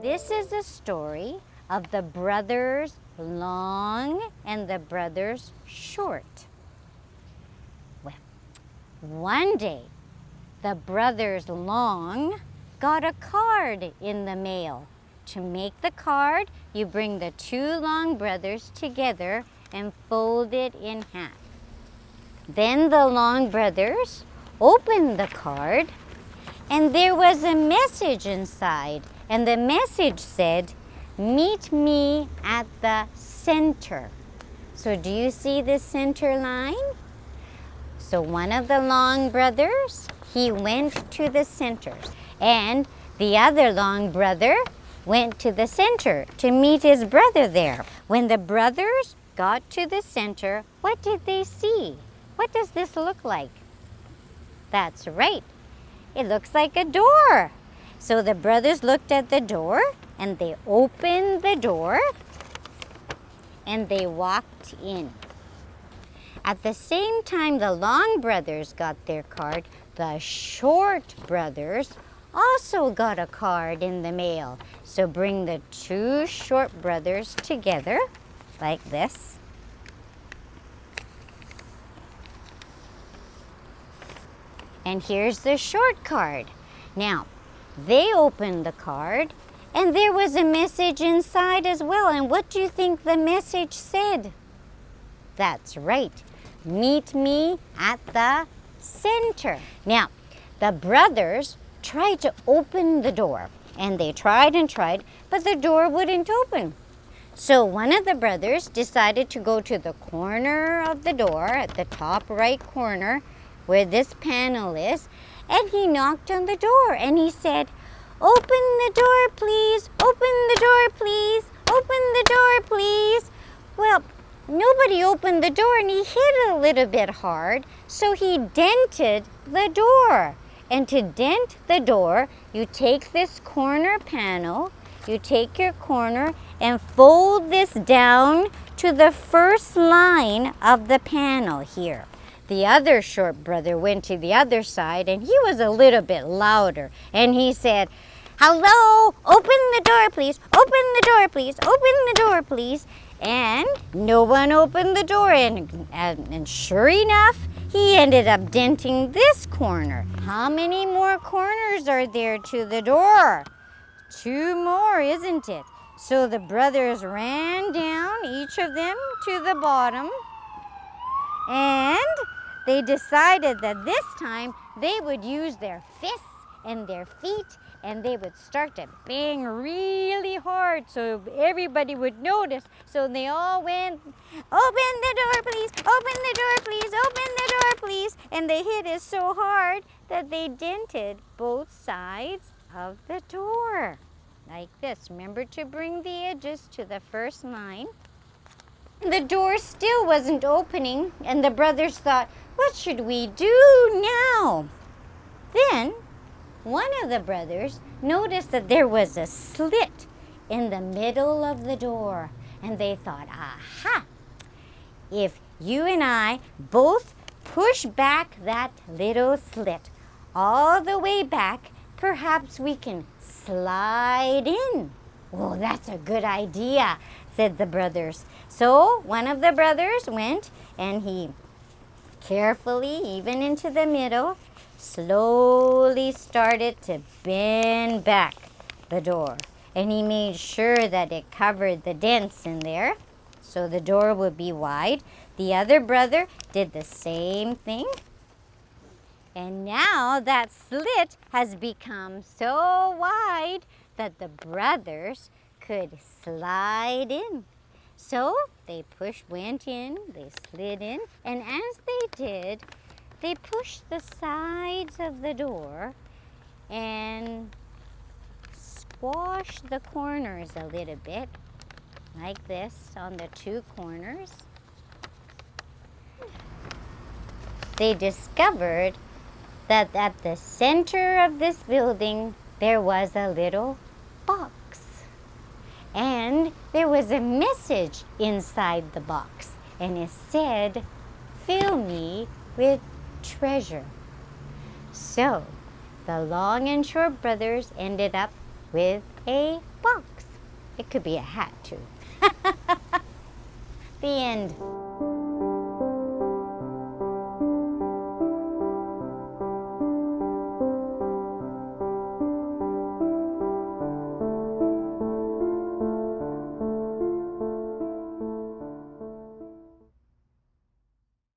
This is a story of the brothers Long and the brothers Short. Well, one day, the brothers Long got a card in the mail. To make the card, you bring the two Long brothers together and fold it in half. Then the Long brothers opened the card, and there was a message inside. And the message said, "Meet me at the center." So do you see the center line? So one of the Long brothers, he went to the center. And the other Long brother went to the center to meet his brother there. When the brothers got to the center, what did they see? What does this look like? That's right. It looks like a door. So the brothers looked at the door and they opened the door and they walked in. At the same time the Long brothers got their card, the Short brothers also got a card in the mail. So bring the two Short brothers together like this. And here's the Short card. Now, they opened the card and there was a message inside as well. And what do you think the message said? That's right. Meet me at the center. Now, the brothers tried to open the door, and they tried and tried, but the door wouldn't open. So one of the brothers decided to go to the corner of the door, at the top right corner, where this panel is, and he knocked on the door, and he said, "Open the door, please. Open the door, please. Open the door, please." Well, nobody opened the door, and he hit it a little bit hard, so he dented the door. And to dent the door, you take this corner panel, you take your corner and fold this down to the first line of the panel here. The other Short brother went to the other side and he was a little bit louder. And he said, "Hello, open the door, please. Open the door, please. Open the door, please." And no one opened the door. And sure enough, he ended up denting this corner. How many more corners are there to the door? Two more, isn't it? So the brothers ran down, each of them, to the bottom. And they decided that this time they would use their fists and their feet, and they would start to bang really hard so everybody would notice. So they all went, "Open the door, please. Open the door, please. Open the door, please." And they hit it so hard that they dented both sides of the door. Like this. Remember to bring the edges to the first line. The door still wasn't opening, and the brothers thought, "What should we do now?" Then one of the brothers noticed that there was a slit in the middle of the door. And they thought, "Aha! If you and I both push back that little slit all the way back, perhaps we can slide in." "Oh, that's a good idea," said the brothers. So one of the brothers went and he carefully, even into the middle, slowly started to bend back the door. And he made sure that it covered the dents in there so the door would be wide. The other brother did the same thing. And now that slit has become so wide that the brothers could slide in. So they went in, they slid in, and as they did, they pushed the sides of the door and squashed the corners a little bit, like this, on the two corners. They discovered that at the center of this building, there was a little box. And there was a message inside the box, and it said, "Fill me with treasure." So the Long and Short brothers ended up with a box. It could be a hat too. The end.